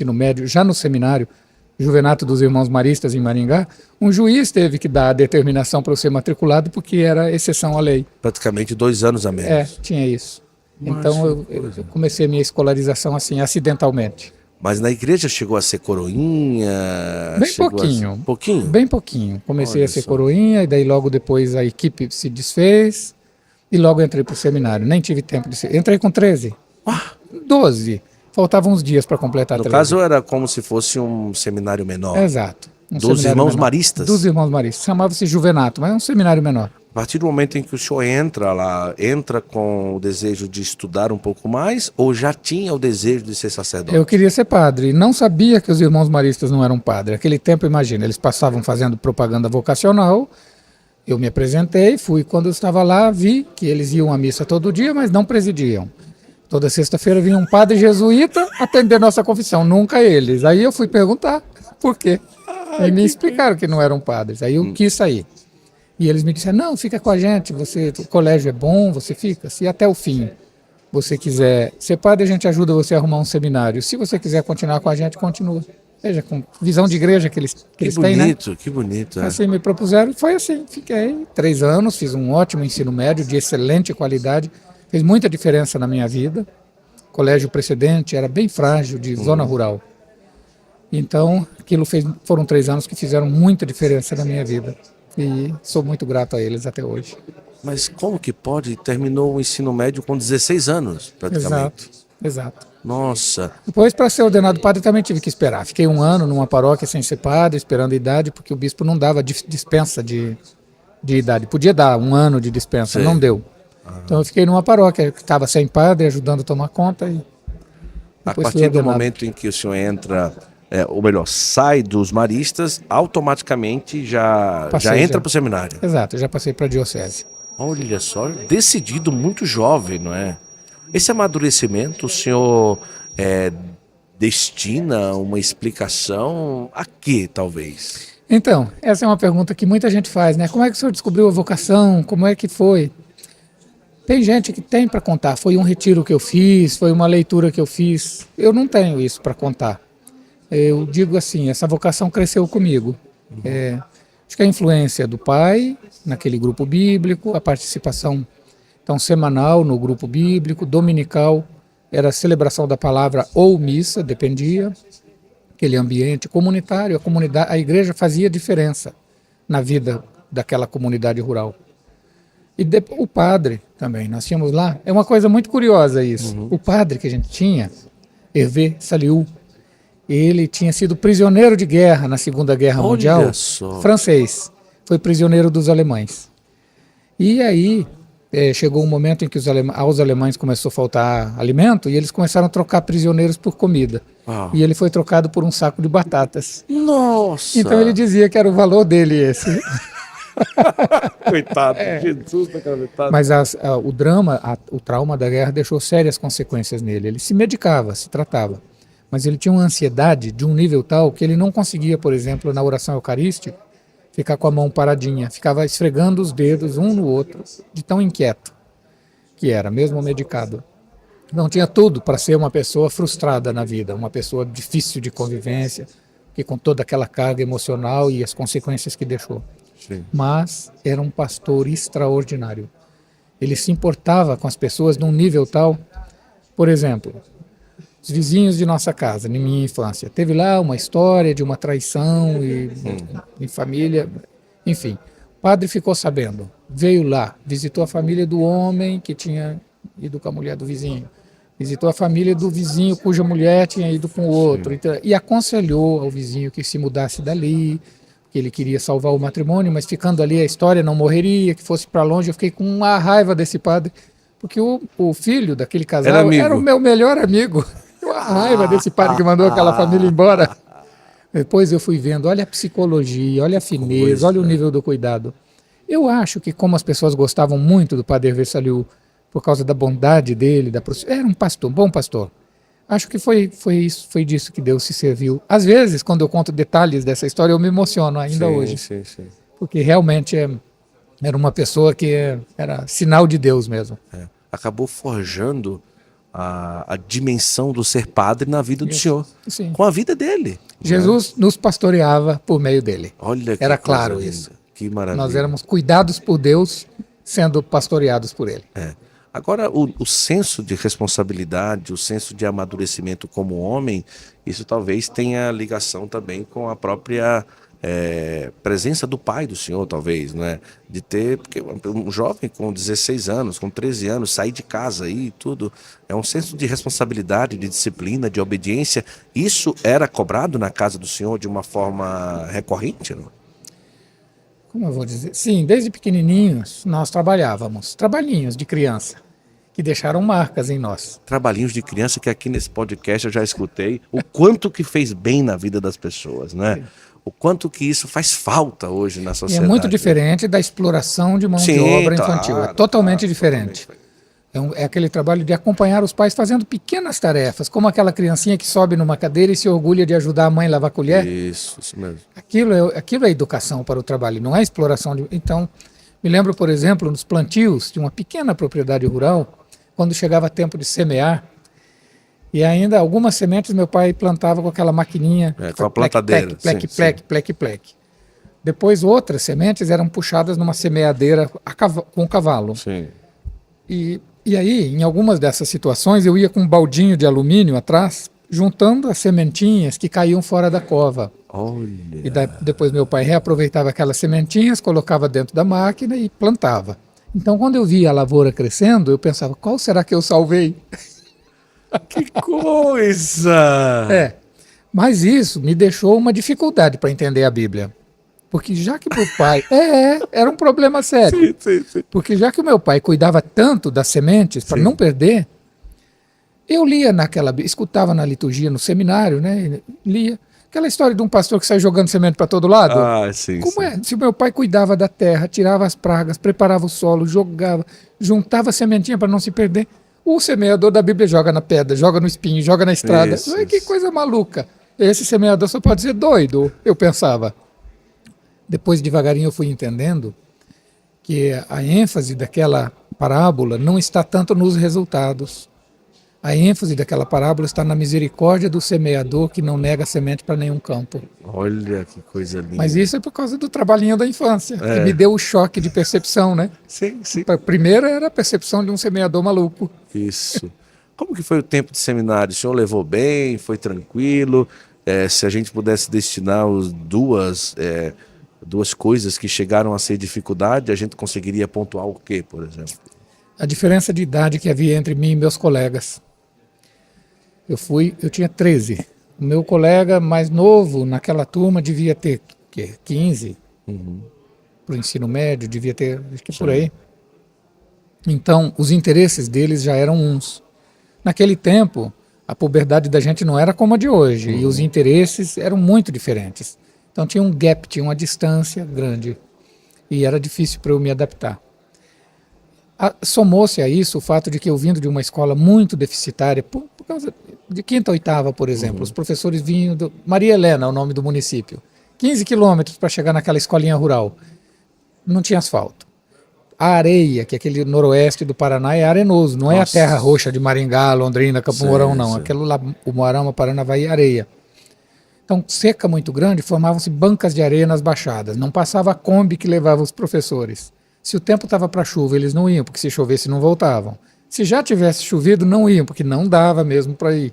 ensino médio, já no seminário, Juvenato dos Irmãos Maristas em Maringá, um juiz teve que dar a determinação para eu ser matriculado porque era exceção à lei. Praticamente 2 anos a menos. Tinha isso. Então eu comecei a minha escolarização assim, acidentalmente. Mas na igreja chegou a ser coroinha? Bem pouquinho. Pouquinho? Bem pouquinho. Comecei Olha a ser só. coroinha e daí logo depois a equipe se desfez e logo entrei para o seminário. Nem tive tempo de ser. Entrei com 13. 12. Faltavam uns dias para completar No 13. caso era como se fosse um seminário menor. Exato. Dos seminário Irmãos menor. Maristas? Dos Irmãos Maristas. Chamava-se Juvenato, mas é um seminário menor. A partir do momento em que o senhor entra lá, entra com o desejo de estudar um pouco mais ou já tinha o desejo de ser sacerdote? Eu queria ser padre. Não sabia que os Irmãos Maristas não eram padres. Naquele tempo, imagina, eles passavam fazendo propaganda vocacional. Eu me apresentei, fui. Quando eu estava lá, vi que eles iam à missa todo dia, mas não presidiam. Toda sexta-feira vinha um padre jesuíta atender nossa confissão, nunca eles. Aí eu fui perguntar por quê. E me explicaram que não eram padres. Aí eu quis sair. E eles me disseram, não, fica com a gente, o colégio é bom, você fica. Se até o fim você quiser ser padre, a gente ajuda você a arrumar um seminário. Se você quiser continuar com a gente, continua. Veja, com visão de igreja que eles têm, né? Que bonito. Assim me propuseram e foi assim. Fiquei 3 anos, fiz um ótimo ensino médio, de excelente qualidade. Fez muita diferença na minha vida. O colégio precedente era bem frágil, de zona rural. Então, foram 3 anos que fizeram muita diferença na minha vida. E sou muito grato a eles até hoje. Mas como que pode? Terminou o ensino médio com 16 anos, praticamente. Exato. Nossa. Depois, para ser ordenado padre, também tive que esperar. Fiquei 1 ano numa paróquia sem ser padre, esperando a idade, porque o bispo não dava dispensa de idade. Podia dar 1 ano de dispensa, Sim. não deu. Então eu fiquei numa paróquia que estava sem padre, ajudando a tomar conta. E A depois fui partir do ordenado. momento em que o senhor entra, ou melhor, sai dos maristas, automaticamente já entra para o seminário. Exato, já passei para a diocese. Olha só, decidido muito jovem, não é? Esse amadurecimento, o senhor destina uma explicação a quê, talvez? Então, essa é uma pergunta que muita gente faz, né? Como é que o senhor descobriu a vocação? Como é que foi? Tem gente que tem para contar. Foi um retiro que eu fiz, foi uma leitura que eu fiz. Eu não tenho isso para contar. Eu digo assim, essa vocação cresceu comigo. Acho que a influência do pai naquele grupo bíblico, a participação então semanal no grupo bíblico, dominical, era a celebração da palavra ou missa, dependia, aquele ambiente comunitário, a igreja fazia diferença na vida daquela comunidade rural. E o padre também, nós tínhamos lá, é uma coisa muito curiosa isso, o padre que a gente tinha, Hervé Saliou, ele tinha sido prisioneiro de guerra na Segunda Guerra Mundial, francês, foi prisioneiro dos alemães. E aí chegou um momento em que aos alemães começou a faltar alimento e eles começaram a trocar prisioneiros por comida. E ele foi trocado por um saco de batatas. Nossa! Então ele dizia que era o valor dele esse. Coitado, Jesus daquela metade. Mas o drama, o trauma da guerra deixou sérias consequências nele. Ele se medicava, se tratava. Mas ele tinha uma ansiedade de um nível tal que ele não conseguia, por exemplo, na oração eucarística, ficar com a mão paradinha. Ficava esfregando os dedos um no outro, de tão inquieto que era, mesmo medicado. Não tinha tudo para ser uma pessoa frustrada na vida, uma pessoa difícil de convivência, que com toda aquela carga emocional e as consequências que deixou. Sim. Mas era um pastor extraordinário. Ele se importava com as pessoas num nível tal, por exemplo, os vizinhos de nossa casa, na minha infância. Teve lá uma história de uma traição em família, enfim. O padre ficou sabendo, veio lá, visitou a família do homem que tinha ido com a mulher do vizinho, visitou a família do vizinho cuja mulher tinha ido com o outro, e aconselhou ao vizinho que se mudasse dali, que ele queria salvar o matrimônio, mas ficando ali a história não morreria, que fosse para longe. Eu fiquei com uma raiva desse padre, porque o filho daquele casal era o meu melhor amigo. Uma raiva desse padre que mandou aquela família embora. Depois eu fui vendo, olha a psicologia, olha a fineza, olha o nível do cuidado. Eu acho que como as pessoas gostavam muito do padre Hervé Saliou, por causa da bondade dele, era um pastor, um bom pastor. Acho que foi disso que Deus se serviu. Às vezes, quando eu conto detalhes dessa história, eu me emociono ainda hoje. Sim. Porque realmente era uma pessoa que era sinal de Deus mesmo. Acabou forjando a dimensão do ser padre na vida do Isso. Senhor, Sim. com a vida dele. Jesus nos pastoreava por meio dele. Olha que Era coisa claro linda. isso. Que maravilha. Nós éramos cuidados por Deus, sendo pastoreados por ele. Agora, o senso de responsabilidade, o senso de amadurecimento como homem, isso talvez tenha ligação também com a própria presença do pai do senhor, talvez, né? De ter, porque um jovem com 16 anos, com 13 anos, sair de casa aí e tudo, é um senso de responsabilidade, de disciplina, de obediência. Isso era cobrado na casa do senhor de uma forma recorrente, não? Como eu vou dizer? Sim, desde pequenininhos nós trabalhávamos, trabalhinhos de criança, que deixaram marcas em nós. Trabalhinhos de criança que aqui nesse podcast eu já escutei, o quanto que fez bem na vida das pessoas, né? O quanto que isso faz falta hoje na E sociedade. é muito diferente da exploração de mão de Sim, obra claro, infantil. É totalmente claro, diferente. totalmente. É aquele trabalho de acompanhar os pais fazendo pequenas tarefas, como aquela criancinha que sobe numa cadeira e se orgulha de ajudar a mãe a lavar a colher. Isso mesmo. Aquilo é educação para o trabalho, não é exploração. Então, me lembro, por exemplo, nos plantios de uma pequena propriedade rural, quando chegava tempo de semear, e ainda algumas sementes meu pai plantava com aquela maquininha. Com a plantadeira. Plec. Depois outras sementes eram puxadas numa semeadeira com cavalo. Sim. E aí, em algumas dessas situações, eu ia com um baldinho de alumínio atrás, juntando as sementinhas que caíam fora da cova. Olha. E depois meu pai reaproveitava aquelas sementinhas, colocava dentro da máquina e plantava. Então, quando eu via a lavoura crescendo, eu pensava, qual será que eu salvei? Que coisa! Mas isso me deixou uma dificuldade para entender a Bíblia. Porque já que meu pai... era um problema sério. Sim. Porque já que o meu pai cuidava tanto das sementes para não perder, eu lia escutava na liturgia, no seminário, né? Lia aquela história de um pastor que sai jogando semente para todo lado. Sim. Como é? Se o meu pai cuidava da terra, tirava as pragas, preparava o solo, jogava, juntava a sementinha para não se perder, o semeador da Bíblia joga na pedra, joga no espinho, joga na estrada. Que coisa maluca. Esse semeador só pode ser doido, eu pensava. Depois, devagarinho, eu fui entendendo que a ênfase daquela parábola não está tanto nos resultados. A ênfase daquela parábola está na misericórdia do semeador que não nega semente para nenhum campo. Olha que coisa linda. Mas isso é por causa do trabalhinho da infância, que me deu o choque de percepção, né? Sim. Primeiro era a percepção de um semeador maluco. Isso. Como que foi o tempo de seminário? O senhor levou bem? Foi tranquilo? Se a gente pudesse destinar duas coisas que chegaram a ser dificuldade, a gente conseguiria pontuar o quê, por exemplo? A diferença de idade que havia entre mim e meus colegas. Eu tinha 13. O meu colega mais novo naquela turma devia ter 15. Para o ensino médio, devia ter, acho que por aí. Então, os interesses deles já eram uns. Naquele tempo, a puberdade da gente não era como a de hoje, e os interesses eram muito diferentes. Então tinha um gap, tinha uma distância grande, e era difícil para eu me adaptar. Somou-se a isso o fato de que eu vindo de uma escola muito deficitária, por causa de quinta, oitava, por exemplo, os professores vinham Maria Helena, o nome do município, 15 quilômetros para chegar naquela escolinha rural. Não tinha asfalto. A areia, que é aquele noroeste do Paraná, é arenoso, não é a terra roxa de Maringá, Londrina, Campo Mourão, não. Aquilo lá, o Moarama, Paranavaí, é areia. Então, seca muito grande, formavam-se bancas de areia nas baixadas. Não passava a Kombi que levava os professores. Se o tempo estava para chuva, eles não iam, porque se chovesse não voltavam. Se já tivesse chovido, não iam, porque não dava mesmo para ir.